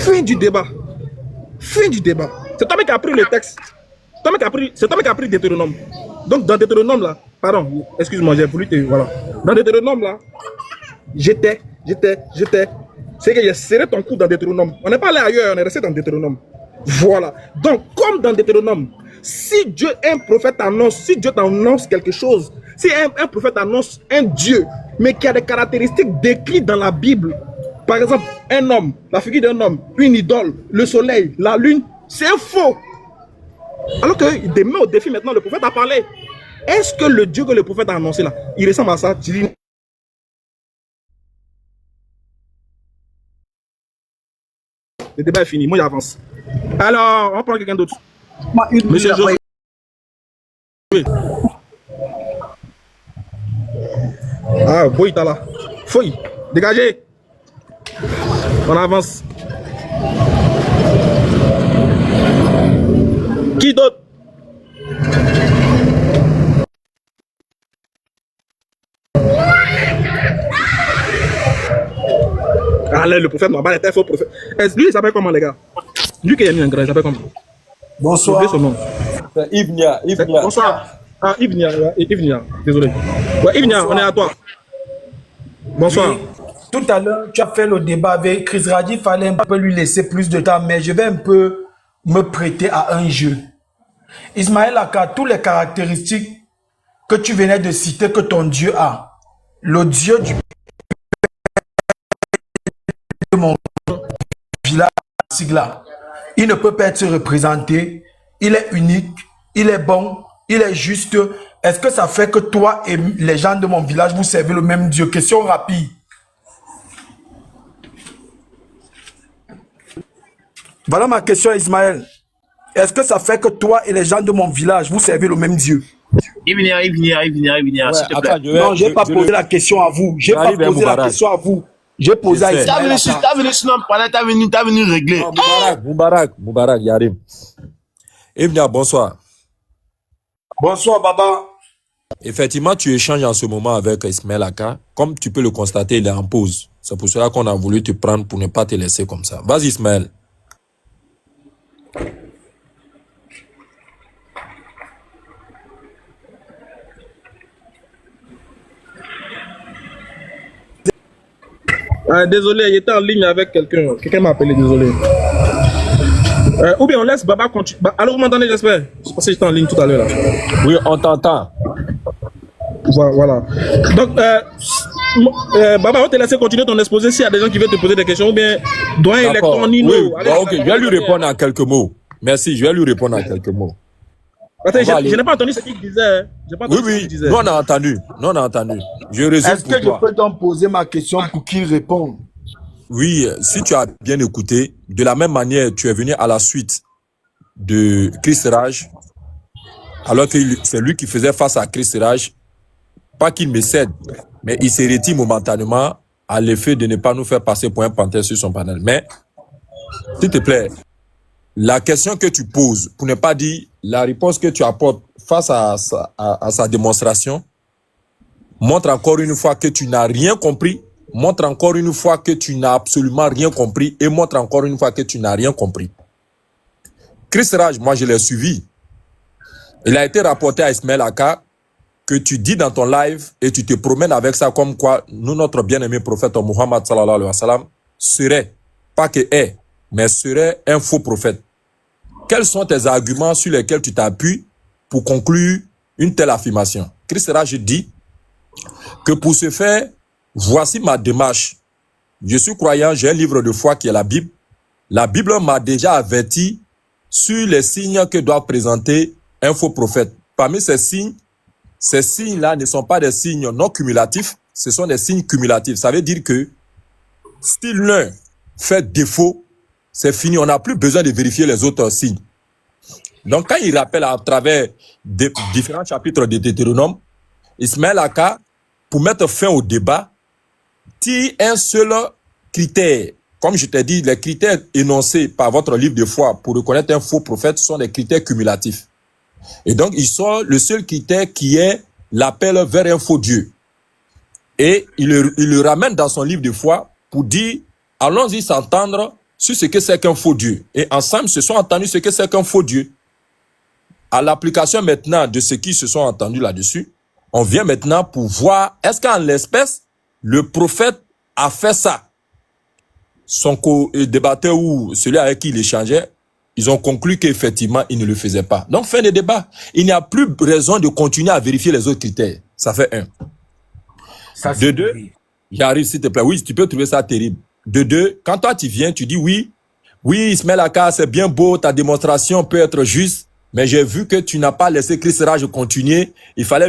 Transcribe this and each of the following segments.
Fin du débat. Fin du débat. C'est toi qui as pris le texte. C'est toi qui as pris Deutéronome. Donc dans Deutéronome là, pardon, excuse-moi, j'ai voulu te... Voilà. Dans Deutéronome là, j'étais. C'est que j'ai serré ton cou dans Deutéronome. On n'est pas allé ailleurs, on est resté dans Deutéronome. Voilà. Donc, comme dans Deutéronome, si Dieu, un prophète annonce, si Dieu t'annonce quelque chose, si un prophète annonce un Dieu, mais qui a des caractéristiques décrites dans la Bible, par exemple, un homme, la figure d'un homme, une idole, le soleil, la lune, c'est faux. Alors que demain au défi maintenant, le prophète a parlé. Est-ce que le Dieu que le prophète a annoncé là, il ressemble à ça? Tu dis, le débat est fini, moi j'avance. Alors, on va prendre quelqu'un d'autre. Monsieur Josué. Ah, Boy, t'as là. Fouille, dégagez. On avance. Qui d'autre? Ah là, le prophète Mohammed était un faux prophète. Lui, il s'appelle comment, les gars? Lui qui a mis un grand, il s'appelle comment? Bonsoir. Son nom. Yves Nia. Bonsoir. Ah, Yves Nia, désolé. Ouais, Yves Nia, on est à toi. Bonsoir. Oui. Tout à l'heure, tu as fait le débat avec Chris Radi, il fallait un peu lui laisser plus de temps, mais je vais un peu me prêter à un jeu. Ismaël Aka, toutes les caractéristiques que tu venais de citer que ton Dieu a, le Dieu du de mon village, il ne peut pas être représenté, il est unique, il est bon, il est juste. Est-ce que ça fait que toi et les gens de mon village, vous servez le même Dieu? Question rapide. Voilà ma question, Ismaël. Est-ce que ça fait que toi et les gens de mon village, vous servez le même Dieu? Il venir, s'il te plaît. Non, je n'ai pas posé la question à vous. J'ai pas posé la question à vous. J'ai posé à Ismaël. T'as venu sur notre palais, t'as venu régler. Moubarak, Yarim. Ibnia, bonsoir. Bonsoir, Baba. Effectivement, tu échanges en ce moment avec Ismaël Aka. Comme tu peux le constater, il est en pause. C'est pour cela qu'on a voulu te prendre pour ne pas te laisser comme ça. Vas-y, Ismaël. Désolé, il était en ligne avec quelqu'un. Quelqu'un m'a appelé, désolé. Ou bien on laisse Baba continuer. Allô, vous m'entendez, j'espère? Je pense que j'étais en ligne tout à l'heure là. Oui, on t'entend. Voilà. Donc, Baba, on va te laisser continuer ton exposé s'il y a des gens qui veulent te poser des questions. Ou bien, doyen électron Nino. Oui, ok, je vais lui répondre en quelques mots. Merci, je vais lui répondre en quelques mots. Attends, je n'ai pas entendu ce qu'il disait. Oui, nous on a entendu. Je résume. Est-ce que je peux donc poser ma question pour qu'il réponde? Oui, si tu as bien écouté, de la même manière, tu es venu à la suite de Chris Raj, alors que c'est lui qui faisait face à Chris Raj. Pas qu'il me cède, mais il se retire momentanément à l'effet de ne pas nous faire passer pour un panthère sur son panel. Mais, s'il te plaît, la question que tu poses, pour ne pas dire la réponse que tu apportes face à sa démonstration, montre encore une fois que tu n'as rien compris, montre encore une fois que tu n'as absolument rien compris et montre encore une fois que tu n'as rien compris. Chris Raj, moi je l'ai suivi. Il a été rapporté à Ismaël Aka que tu dis dans ton live et tu te promènes avec ça comme quoi nous, notre bien-aimé prophète Muhammad sallallahu alayhi wa sallam, serait, pas que est, mais serait un faux prophète. Quels sont tes arguments sur lesquels tu t'appuies pour conclure une telle affirmation? Chris Raj dit que pour ce faire, voici ma démarche. Je suis croyant, j'ai un livre de foi qui est la Bible. La Bible m'a déjà averti sur les signes que doit présenter un faux prophète. Parmi ces signes-là ne sont pas des signes non cumulatifs, ce sont des signes cumulatifs. Ça veut dire que si l'un fait défaut, c'est fini, on n'a plus besoin de vérifier les autres signes. Donc quand il rappelle à travers différents chapitres de Deutéronome, Ismaël Aka, pour mettre fin au débat, tire un seul critère. Comme je t'ai dit, les critères énoncés par votre livre de foi pour reconnaître un faux prophète sont des critères cumulatifs. Et donc, il sort le seul critère qui est l'appel vers un faux Dieu. Et il le ramène dans son livre de foi pour dire, allons-y s'entendre sur ce que c'est qu'un faux Dieu. Et ensemble, ils se sont entendus ce que c'est qu'un faux Dieu. À l'application maintenant de ce qu'ils se sont entendus là-dessus, on vient maintenant pour voir, est-ce qu'en l'espèce, le prophète a fait ça? Son co-débatteur ou celui avec qui il échangeait, ils ont conclu qu'effectivement, il ne le faisait pas. Donc, fin de débat. Il n'y a plus raison de continuer à vérifier les autres critères. Ça fait un. Ça, De deux, j'arrive s'il te plaît. Oui, tu peux trouver ça terrible. De deux, quand toi tu viens, tu dis oui, Ismaël Aka, c'est bien beau, ta démonstration peut être juste, mais j'ai vu que tu n'as pas laissé Chris Raj continuer. Il fallait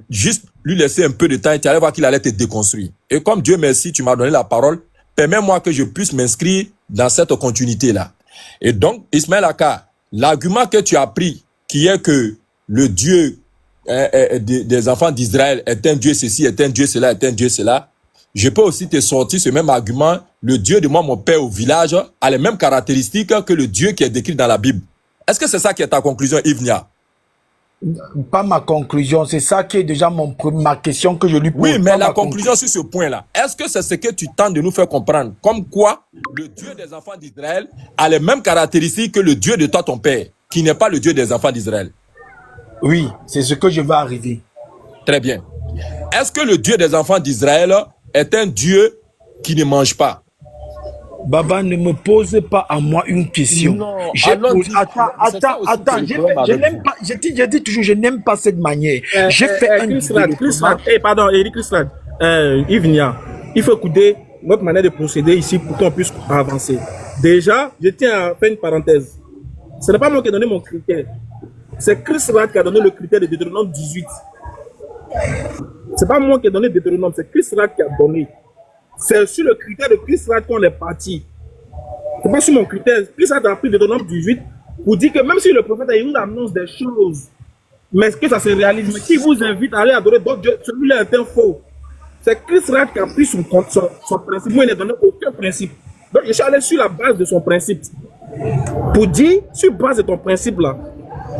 juste lui laisser un peu de temps et tu allais voir qu'il allait te déconstruire. Et comme Dieu merci, tu m'as donné la parole, permets-moi que je puisse m'inscrire dans cette continuité-là. Et donc, Ismaël Aka, l'argument que tu as pris, qui est que le Dieu des enfants d'Israël est un Dieu ceci, est un Dieu cela, est un Dieu cela, je peux aussi te sortir ce même argument. Le Dieu de moi, mon père au village, a les mêmes caractéristiques que le Dieu qui est décrit dans la Bible. Est-ce que c'est ça qui est ta conclusion, Yves-Nia? Pas ma conclusion, c'est ça qui est déjà ma question que je lui pose. Oui, mais la conclusion sur ce point-là, est-ce que c'est ce que tu tentes de nous faire comprendre? Comme quoi, le Dieu des enfants d'Israël a les mêmes caractéristiques que le Dieu de toi, ton père, qui n'est pas le Dieu des enfants d'Israël. Oui, c'est ce que je vais arriver. Très bien. Est-ce que le Dieu des enfants d'Israël est un Dieu qui ne mange pas? Baba, ne me pose pas à moi une question. Non, attends, je n'aime pas, je dis toujours, je n'aime pas cette manière. J'ai fait un pardon, Eric Christland, Yves Nia, il faut écouter notre manière de procéder ici pour qu'on puisse avancer. Déjà, je tiens à faire une parenthèse. Ce n'est pas moi qui ai donné mon critère. C'est Chris Rad qui a donné le critère de Deutéronome 18. C'est pas moi qui ai donné Deutéronome, c'est Chris Rad qui a donné. C'est sur le critère de Chris Rad qu'on est parti. C'est pas sur mon critère. Chris Rad a pris Deutéronome 18 pour dire que même si le prophète il nous annonce des choses, mais est-ce que ça se réalise? Mais qui vous invite à aller adorer d'autres dieux, celui-là est un faux. C'est Chris Rad qui a pris son principe. Moi, il n'a donné aucun principe. Donc, je suis allé sur la base de son principe. Pour dire, sur base de ton principe là,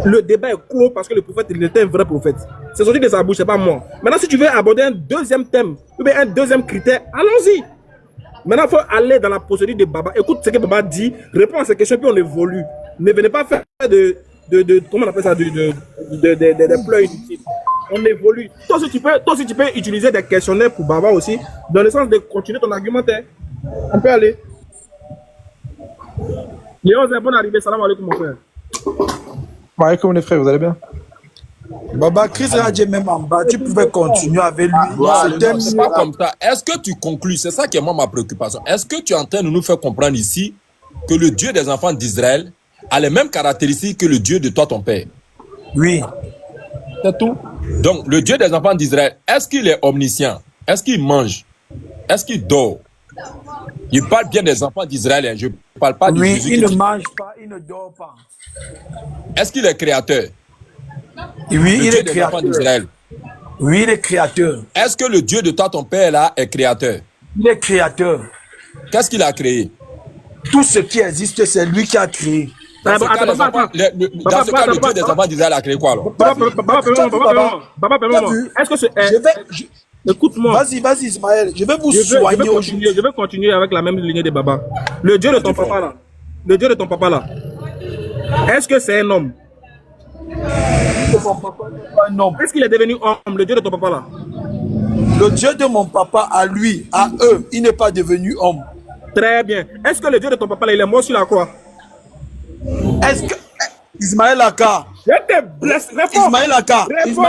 le débat est clos parce que le prophète, il était un vrai prophète. C'est sorti de sa bouche, c'est pas moi. Maintenant, si tu veux aborder un deuxième thème, ou bien un deuxième critère, allons-y. Maintenant, il faut aller dans la procédure de Baba. Écoute ce que Baba dit, réponds à ces questions, puis on évolue. Ne venez pas faire comment on appelle ça, des pleurs inutiles. On évolue. Toi aussi, tu peux utiliser des questionnaires pour Baba aussi, dans le sens de continuer ton argumentaire. On peut aller. Léon, c'est bon arrivée. Salam alaikum, mon frère. Comme les frères, vous allez bien? Baba, Chris Radje même en bas, tu pouvais continuer avec lui. C'est pas comme ça. Est-ce que tu conclus? C'est ça qui est moi ma préoccupation. Est-ce que tu es en train de nous faire comprendre ici que le Dieu des enfants d'Israël a les mêmes caractéristiques que le Dieu de toi, ton père? Oui. C'est tout. Donc, le Dieu des enfants d'Israël, est-ce qu'il est omniscient? Est-ce qu'il mange? Est-ce qu'il dort? Il parle bien des enfants d'Israël. Hein. Je ne parle pas de Jésus. Oui, il ne mange pas, il ne dort pas. Est-ce qu'il est créateur? Oui, il est créateur. Oui, il est créateur. Est-ce que le Dieu de toi, ton père, là, est créateur? Il est créateur. Qu'est-ce qu'il a créé? Tout ce qui existe, c'est lui qui a créé. Dans ce cas, le Dieu des enfants d'Israël a créé quoi alors? Est-ce que c'est... Écoute-moi. Vas-y, Ismaël. Je vais vous soigner aujourd'hui. Je vais continuer avec la même lignée de Baba. Le Dieu de ton papa là. Le Dieu de ton papa là. Est-ce que c'est un homme? Un homme. Est-ce qu'il est devenu homme, le Dieu de ton papa là? Le Dieu de mon papa, à lui, à eux, il n'est pas devenu homme. Très bien. Est-ce que le Dieu de ton papa là, il est mort sur la croix? Est-ce que... Ismaël Aka. Je te blesse. Réponds. Ismaël Aka. Réponds.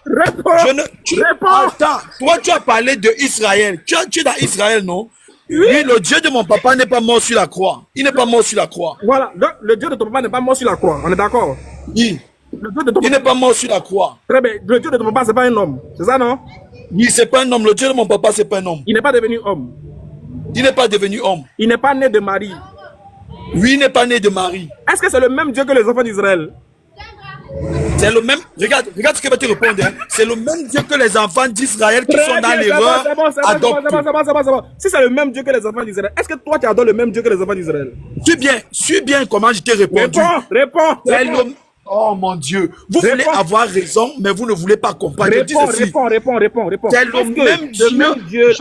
Réponds. Attends, toi tu as parlé de Israël. Tu es dans Israël, non? Oui, le Dieu de mon papa n'est pas mort sur la croix. Il n'est pas mort sur la croix. Voilà, donc le Dieu de ton papa n'est pas mort sur la croix. On est d'accord? Oui. Il n'est pas mort sur la croix. Très bien. Le Dieu de ton papa, c'est pas un homme. C'est ça, non? Oui, c'est pas un homme. Le Dieu de mon papa, c'est pas un homme. Il n'est pas devenu homme. Il n'est pas devenu homme. Il n'est pas né de Marie. Oui, il n'est pas né de Marie. Est-ce que c'est le même Dieu que les enfants d'Israël? C'est le même. Regarde ce que va te répondre. Hein. C'est le même Dieu que les enfants d'Israël qui sont dans l'erreur. C'est bon. Si c'est le même Dieu que les enfants d'Israël, est-ce que toi tu adores le même Dieu que les enfants d'Israël? Suis bien comment je t'ai répondu. Réponds. Oh mon Dieu. Vous voulez avoir raison, mais vous ne voulez pas comprendre. Réponds. C'est le même Dieu.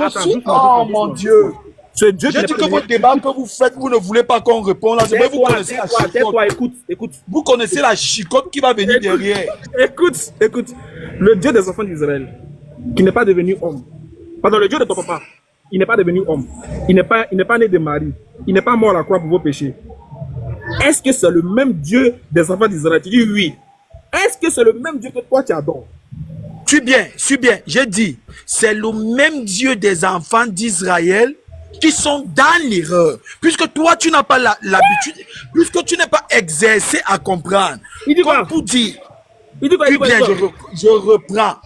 Oh mon Dieu. Ce Dieu qui J'ai n'est dit pas que devenu... votre débat que vous faites, vous ne voulez pas qu'on réponde là. C'est vrai, vous connaissez la chicotte. Tais-toi, écoute. Vous connaissez la chicotte qui va venir derrière. Écoute. Le Dieu des enfants d'Israël, qui n'est pas devenu homme. Pardon, le Dieu de ton papa, il n'est pas devenu homme. Il n'est pas né de Marie. Il n'est pas mort à la croix pour vos péchés. Est-ce que c'est le même Dieu des enfants d'Israël? Tu dis oui. Est-ce que c'est le même Dieu que toi tu adores? Suis bien. J'ai dit, c'est le même Dieu des enfants d'Israël qui sont dans l'erreur. Puisque toi, tu n'as pas l'habitude, puisque tu n'es pas exercé à comprendre. Il dit quoi? Pour dire, Il dit quoi? suis bien,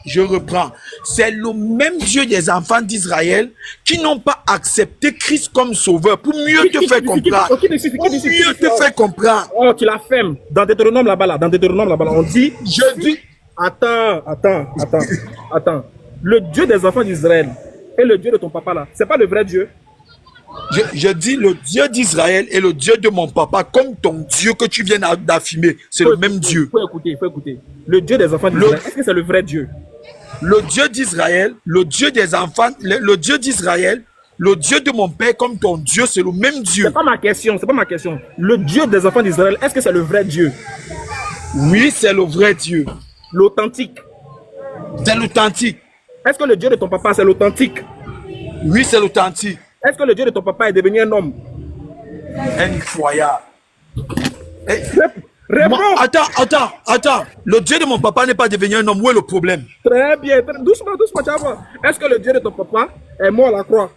je reprends. C'est le même Dieu des enfants d'Israël qui n'ont pas accepté Christ comme sauveur pour mieux te faire comprendre. Pour mieux te faire comprendre. Oh, tu la fermes. Dans Deutéronome là-bas, on dit... Je dis... Attends. Le Dieu des enfants d'Israël et le Dieu de ton papa là, c'est pas le vrai Dieu. Je dis le Dieu d'Israël et le Dieu de mon papa comme ton Dieu que tu viens d'affirmer. C'est le même Dieu. Il faut écouter. Le Dieu des enfants d'Israël, est-ce que c'est le vrai Dieu? Le Dieu d'Israël, le Dieu des enfants, le Dieu d'Israël, le Dieu de mon père comme ton Dieu, c'est le même Dieu. C'est pas ma question. Le Dieu des enfants d'Israël, est-ce que c'est le vrai Dieu? Oui, c'est le vrai Dieu. L'authentique. C'est l'authentique. Est-ce que le Dieu de ton papa, c'est l'authentique? Oui, c'est l'authentique. Est-ce que le Dieu de ton papa est devenu un homme? Incroyable. Réponds. Attends. Le Dieu de mon papa n'est pas devenu un homme. Où est le problème? Très bien. Doucement, tu vas voir. Est-ce que le Dieu de ton papa est mort à la croix?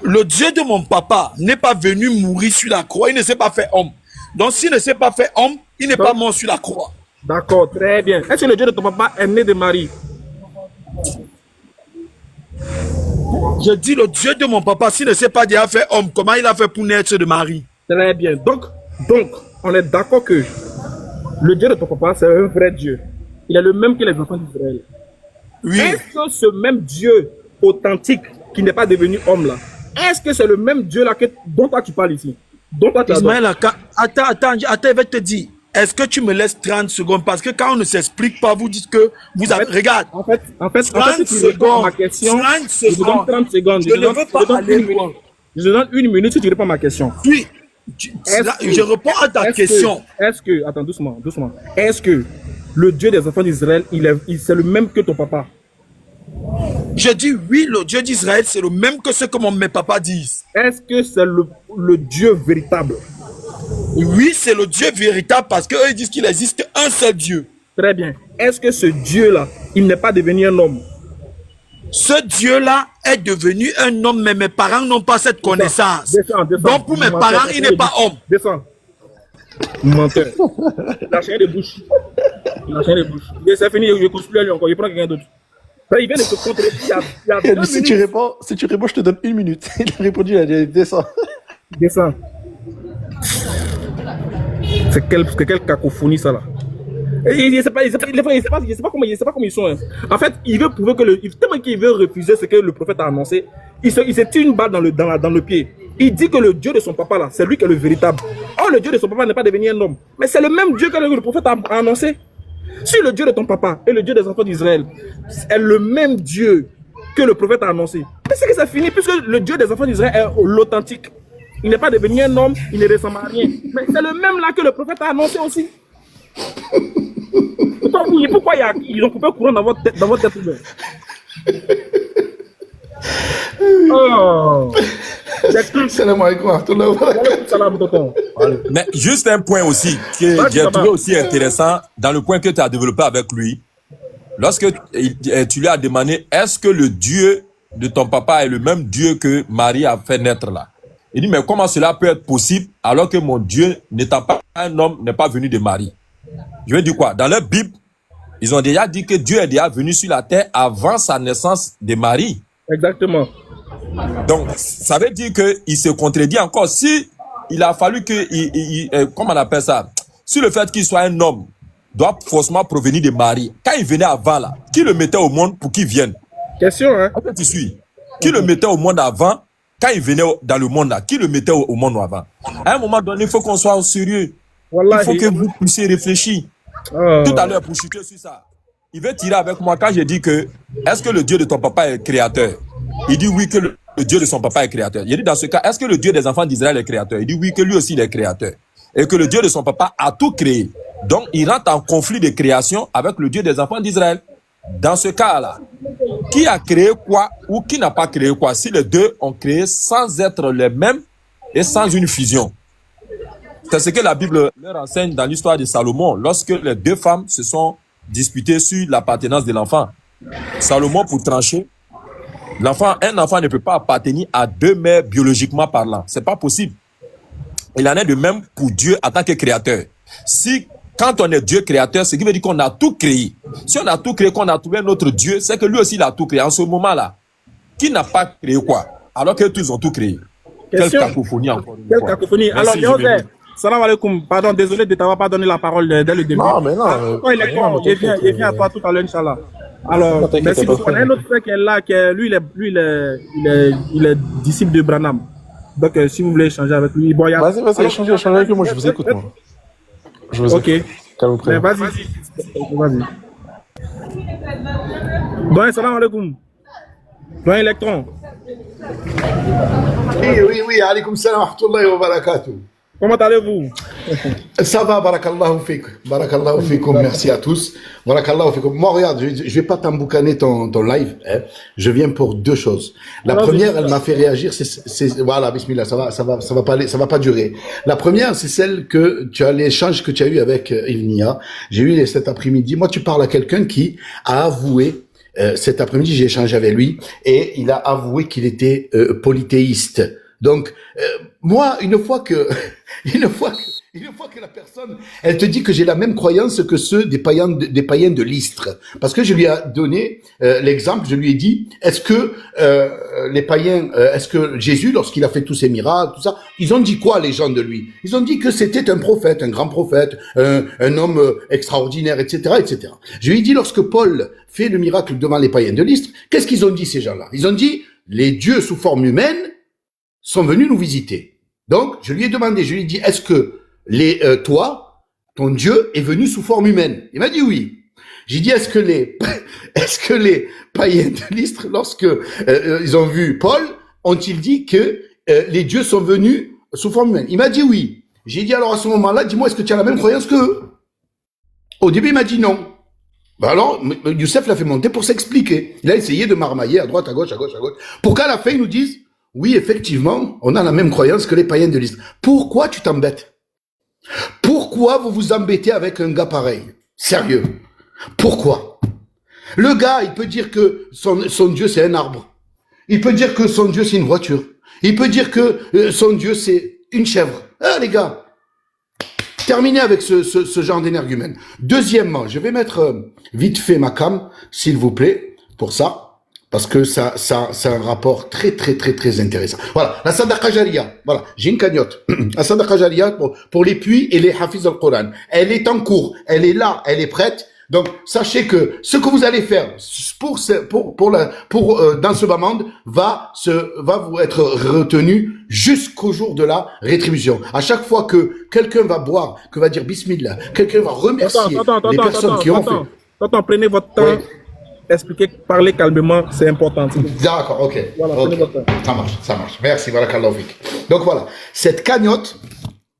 Le Dieu de mon papa n'est pas venu mourir sur la croix. Il ne s'est pas fait homme. Donc, s'il ne s'est pas fait homme, il n'est pas mort sur la croix. D'accord, très bien. Est-ce que le Dieu de ton papa est né de Marie? Je dis le Dieu de mon papa, s'il ne s'est pas déjà fait homme, comment il a fait pour naître de Marie? Très bien. Donc, on est d'accord que le Dieu de ton papa, c'est un vrai Dieu. Il est le même que les enfants d'Israël. Oui. Est-ce que ce même Dieu authentique, qui n'est pas devenu homme là, est-ce que c'est le même Dieu là dont toi tu parles ici? Dont toi tu Ismaël, attends, je vais te dire. Est-ce que tu me laisses 30 secondes? Parce que quand on ne s'explique pas, vous dites que vous avez... Regarde. En fait, 30 si tu réponds à ma question, 30 je te donne 30 secondes. Je ne veux pas aller loin. Je te donne 1 minute si tu réponds à ma question. Oui. Je réponds à ta question. Attends, doucement. Est-ce que le Dieu des enfants d'Israël, c'est le même que ton papa? Je dis oui, le Dieu d'Israël, c'est le même que ce que mes papas disent. Est-ce que c'est le Dieu véritable? Oui, c'est le Dieu véritable parce qu'eux disent qu'il existe un seul Dieu. Très bien. Est-ce que ce Dieu-là, il n'est pas devenu un homme? Ce Dieu-là est devenu un homme, mais mes parents n'ont pas cette connaissance. Descends. Donc pour mes parents, il n'est pas homme. Descends. Menteur. Lâche de bouche. C'est fini, je ne cause plus à lui encore. Je prends quelqu'un d'autre. Il vient de te contrer. Il y a 2 minutes. Si tu réponds, je te donne 1 minute. Il a répondu, il a dit descends. Descends. C'est quelle cacophonie ça là? Il ne sait pas comment ils sont. Hein. En fait, il veut prouver que tellement qu'il veut refuser ce que le prophète a annoncé, il se tire une balle dans le pied. Il dit que le Dieu de son papa là, c'est lui qui est le véritable. Or, le Dieu de son papa n'est pas devenu un homme. Mais c'est le même Dieu que le prophète a annoncé. Si le Dieu de ton papa et le Dieu des enfants d'Israël est le même Dieu que le prophète a annoncé, c'est que ça finit, puisque le Dieu des enfants d'Israël est l'authentique. Il n'est pas devenu un homme, il ne ressemble à rien. Mais c'est le même là que le prophète a annoncé aussi. Pourquoi ils ont coupé le courant dans votre tête ouverte? Oh. Salam alaikum. Salam, tonton. Mais juste un point aussi que j'ai trouvé aussi intéressant dans le point que tu as développé avec lui. Lorsque tu lui as demandé, est-ce que le Dieu de ton papa est le même Dieu que Marie a fait naître là? Il dit, mais comment cela peut être possible alors que mon Dieu, n'étant pas un homme, n'est pas venu de Marie? Je veux dire quoi? Dans leur Bible, ils ont déjà dit que Dieu est déjà venu sur la terre avant sa naissance de Marie. Exactement. Donc, ça veut dire qu'il se contredit encore. Si il a fallu que, comment on appelle ça? Si le fait qu'il soit un homme doit forcément provenir de Marie, quand il venait avant là, qui le mettait au monde pour qu'il vienne? Question, hein? Est-ce que tu suis? Qui le mettait au monde avant? Quand il venait dans le monde là, qui le mettait au monde avant? À un moment donné, il faut qu'on soit sérieux. Il faut que vous puissiez réfléchir. Tout à l'heure, pour chuter sur ça, il veut tirer avec moi quand j'ai dit que est-ce que le Dieu de ton papa est créateur? Il dit oui que le Dieu de son papa est créateur. Il dit dans ce cas, est-ce que le Dieu des enfants d'Israël est créateur? Il dit oui, que lui aussi il est créateur. Et que le Dieu de son papa a tout créé. Donc, il rentre en conflit de création avec le Dieu des enfants d'Israël. Dans ce cas-là, qui a créé quoi ou qui n'a pas créé quoi? Si les deux ont créé sans être les mêmes et sans une fusion. C'est ce que la Bible leur enseigne dans l'histoire de Salomon, lorsque les deux femmes se sont disputées sur l'appartenance de l'enfant. Salomon, pour trancher, un enfant ne peut pas appartenir à deux mères biologiquement parlant. C'est pas possible. Il en est de même pour Dieu en tant que créateur. Si, quand on est Dieu créateur, ce qui veut dire qu'on a tout créé. Si on a tout créé, qu'on a trouvé notre Dieu, c'est que lui aussi il a tout créé. En ce moment-là, qui n'a pas créé quoi? Alors que tous ont tout créé. Quelle cacophonie encore. Quelle cacophonie. Alors, Joseph, salam alaikum. Pardon, désolé de t'avoir pas donné la parole dès le début. Non, mais non. Il vient à toi tout à l'heure, Inch'Allah. Alors, merci beaucoup. On a un autre frère qui est là, lui, il est disciple de Branham. Donc, si vous voulez échanger avec lui, bon, Vas-y, échangez avec lui, moi je vous écoute, moi. Je vous écoute. Ok. Mais vas-y. Bon, salam alaikum. Bon, électron. Oui, alaykoum salam wa rahmatullahi wa barakatuh. Comment allez-vous? Ça va, barakallahu fik. Barakallahu fikum, merci à tous. Barakallahu fikum. Moi, regarde, je vais pas t'emboucaner ton live. Hein. Je viens pour deux choses. La première, elle m'a fait réagir. Voilà, bismillah, ça va pas durer. La première, c'est celle que tu as, l'échange que tu as eu avec Ivnia. J'ai eu cet après-midi. Moi, tu parles à quelqu'un qui a avoué. Cet après-midi, j'ai échangé avec lui et il a avoué qu'il était polythéiste. Donc, moi, une fois que la personne, elle te dit que j'ai la même croyance que ceux des païens de l'Istre, parce que je lui ai donné l'exemple, je lui ai dit, est-ce que les païens, est-ce que Jésus, lorsqu'il a fait tous ces miracles, tout ça, ils ont dit quoi les gens de lui? Ils ont dit que c'était un prophète, un grand prophète, un homme extraordinaire, etc., etc. Je lui ai dit, lorsque Paul fait le miracle devant les païens de l'Istre, qu'est-ce qu'ils ont dit ces gens-là? Ils ont dit, les dieux sous forme humaine sont venus nous visiter. Donc, je lui ai demandé, je lui ai dit, est-ce que ton Dieu est venu sous forme humaine? Il m'a dit oui. J'ai dit, est-ce que les païens de l'Istre, lorsque ils ont vu Paul, ont-ils dit que les dieux sont venus sous forme humaine? Il m'a dit oui. J'ai dit, alors à ce moment-là, dis-moi, est-ce que tu as la même croyance qu'eux? Au début, il m'a dit non. Ben alors, Youssef l'a fait monter pour s'expliquer. Il a essayé de marmailler à droite, à gauche, pour qu'à la fin, ils nous disent, oui, effectivement, on a la même croyance que les païens de l'Istre. Pourquoi tu t'embêtes? Pourquoi vous vous embêtez avec un gars pareil? Sérieux. Pourquoi? Le gars, il peut dire que son Dieu, c'est un arbre. Il peut dire que son Dieu, c'est une voiture. Il peut dire que son Dieu, c'est une chèvre. Ah, les gars, terminez avec ce genre d'énergumène. Deuxièmement, je vais mettre vite fait ma cam, s'il vous plaît, pour ça. Parce que ça, c'est un rapport très intéressant. Voilà, la Sadaqa Jariya. Voilà, j'ai une cagnotte. La Sadaqa Jariya pour les puits et les Hafiz al-Quran. Elle est en cours. Elle est là. Elle est prête. Donc, sachez que ce que vous allez faire dans ce bas-monde va vous être retenu jusqu'au jour de la rétribution. À chaque fois que quelqu'un va boire, que va dire Bismillah, quelqu'un va remercier les personnes qui ont fait. Prenez votre temps. Oui. Expliquer, parler calmement, c'est important. D'accord, ok. Voilà, okay. Ça marche. Merci, barakallahu fik. Donc voilà, cette cagnotte,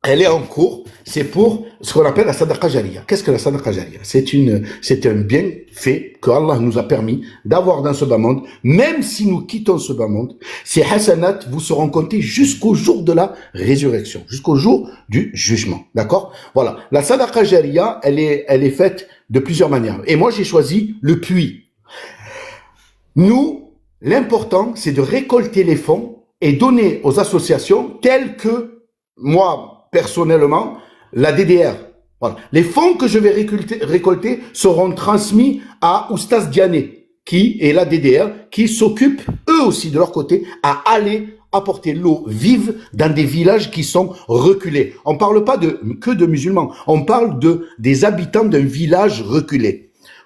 elle est en cours. C'est pour ce qu'on appelle la Sadaqa Jariya. Qu'est-ce que la Sadaqa Jariya? C'est un bienfait que Allah nous a permis d'avoir dans ce bas monde. Même si nous quittons ce bas monde, ces hasanat vous seront comptés jusqu'au jour de la résurrection, jusqu'au jour du jugement. D'accord? Voilà. La Sadaqa Jariya, elle est faite de plusieurs manières. Et moi, j'ai choisi le puits. Nous, l'important, c'est de récolter les fonds et donner aux associations telles que, moi, personnellement, la DDR. Voilà. Les fonds que je vais récolter seront transmis à Oustaz Diané, qui est la DDR, qui s'occupe, eux aussi, de leur côté, à aller apporter l'eau vive dans des villages qui sont reculés. On ne parle pas que de musulmans, on parle des habitants d'un village reculé.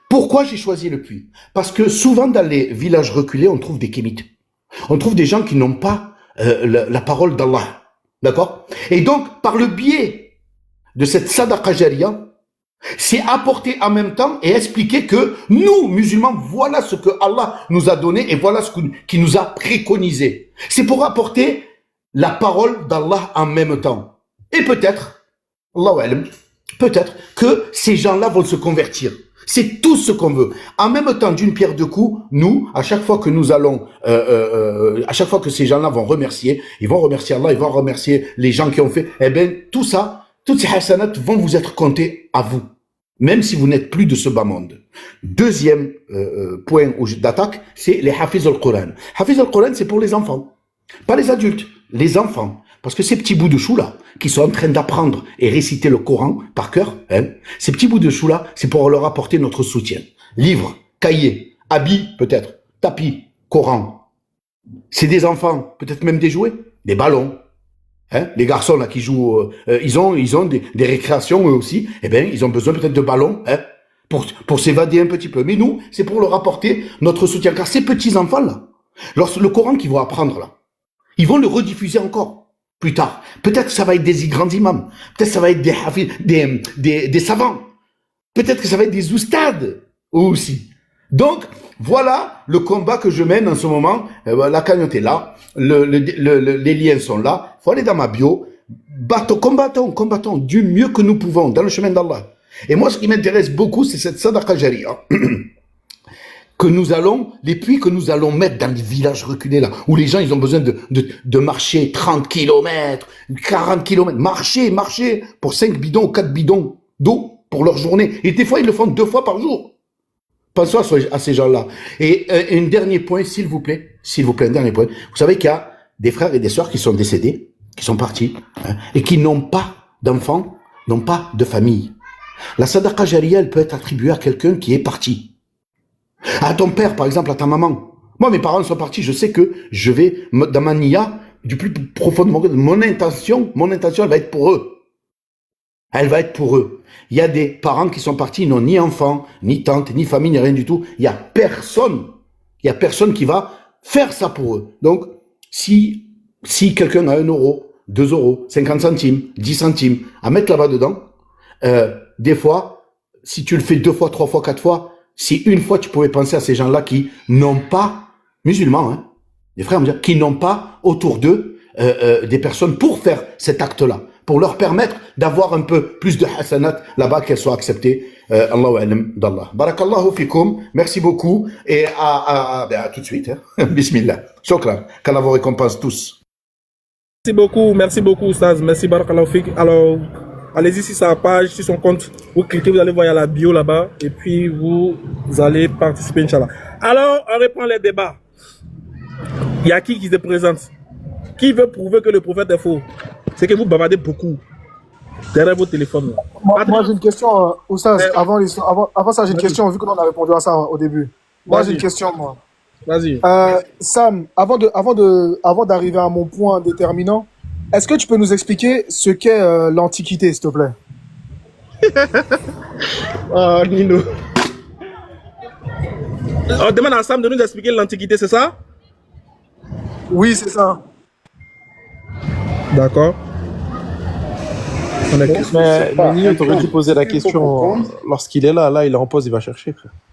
Pourquoi j'ai choisi le puits? Parce que souvent dans les villages reculés, on trouve des kémites. On trouve des gens qui n'ont pas la parole d'Allah. D'accord? Et donc, par le biais de cette Sadaqa Jariya, C'est apporter en même temps et expliquer que nous, musulmans, voilà ce que Allah nous a donné et voilà ce qu'il nous a préconisé. C'est pour apporter la parole d'Allah en même temps. Et peut-être, Allahu alam, peut-être que ces gens-là vont se convertir. C'est tout ce qu'on veut. En même temps, d'une pierre deux coups, nous, à chaque fois que nous allons, à chaque fois que ces gens-là vont remercier, ils vont remercier Allah, ils vont remercier les gens qui ont fait, eh bien, tout ça, toutes ces hasanats vont vous être comptées à vous, même si vous n'êtes plus de ce bas monde. Deuxième point d'attaque, c'est les hafiz al-Qur'an. Hafiz al-Qur'an, c'est pour les enfants, pas les adultes, les enfants. Parce que ces petits bouts de chou-là, qui sont en train d'apprendre et réciter le Coran par cœur, hein, ces petits bouts de chou-là, c'est pour leur apporter notre soutien. Livres, cahiers, habits peut-être, tapis, Coran. C'est des enfants, peut-être même des jouets, des ballons. Hein, les garçons là qui jouent, ils ont des récréations eux aussi. Eh bien, ils ont besoin peut-être de ballons, hein, pour s'évader un petit peu. Mais nous, c'est pour leur apporter notre soutien. Car ces petits enfants là, le Coran qu'ils vont apprendre là, ils vont le rediffuser encore. Plus tard. Peut-être que ça va être des grands imams. Peut-être que ça va être des savants. Peut-être que ça va être des oustades aussi. Donc, voilà le combat que je mène en ce moment. La cagnotte est là. Les liens sont là. Il faut aller dans ma bio. Combattons du mieux que nous pouvons dans le chemin d'Allah. Et moi, ce qui m'intéresse beaucoup, c'est cette sadaqa jariya. Que nous allons, les puits que nous allons mettre dans les villages reculés là, où les gens ils ont besoin de marcher 30 km, 40 km, marcher pour 5 bidons ou 4 bidons d'eau pour leur journée. Et des fois ils le font 2 fois par jour. Pensons à ces gens-là. Et un dernier point, s'il vous plaît, un dernier point. Vous savez qu'il y a des frères et des sœurs qui sont décédés, qui sont partis, hein, et qui n'ont pas d'enfants, n'ont pas de famille. La sadaqa jariya, elle peut être attribuée à quelqu'un qui est parti. À ton père, par exemple, à ta maman. Moi, mes parents sont partis, je sais que je vais, dans ma niya, du plus profond de mon intention, elle va être pour eux. Elle va être pour eux. Il y a des parents qui sont partis, ils n'ont ni enfants, ni tante, ni famille, ni rien du tout. Il y a personne qui va faire ça pour eux. Donc, si quelqu'un a 1 euro, 2 euros, 50 centimes, 10 centimes à mettre là-bas dedans, des fois, si tu le fais 2 fois, 3 fois, 4 fois, si une fois tu pouvais penser à ces gens-là qui n'ont pas, musulmans, hein, des frères, qui n'ont pas autour d'eux des personnes pour faire cet acte-là, pour leur permettre d'avoir un peu plus de hasanat là-bas, qu'elles soient acceptées. Allahu alam d'Allah. Barakallahu fikum, merci beaucoup et à tout de suite. Hein. Bismillah. Shukran. Qu'Allah vous récompense tous. Merci beaucoup, Oustaz. Merci, barakallahu fik. Alors, allez-y sur sa page, sur son compte, vous cliquez, vous allez voir la bio là-bas, et puis vous allez participer, Inch'Allah. Alors, on reprend les débats. Il y a qui se présente? Qui veut prouver que le prophète est faux? C'est que vous bavardez beaucoup derrière vos téléphones. Moi j'ai une question, Oustaz, avant ça, j'ai une question, vu que l'on a répondu à ça au début. Moi, j'ai une question, moi. Vas-y. Sam, avant d'arriver à mon point déterminant, est-ce que tu peux nous expliquer ce qu'est l'Antiquité, s'il te plaît? Oh, Nino. On demande à Sam de nous expliquer l'Antiquité, c'est ça? Oui, c'est ça. D'accord. Mais Nino, t'aurais dû poser la question lorsqu'il est là. Là, il est en pause, il va chercher, frère.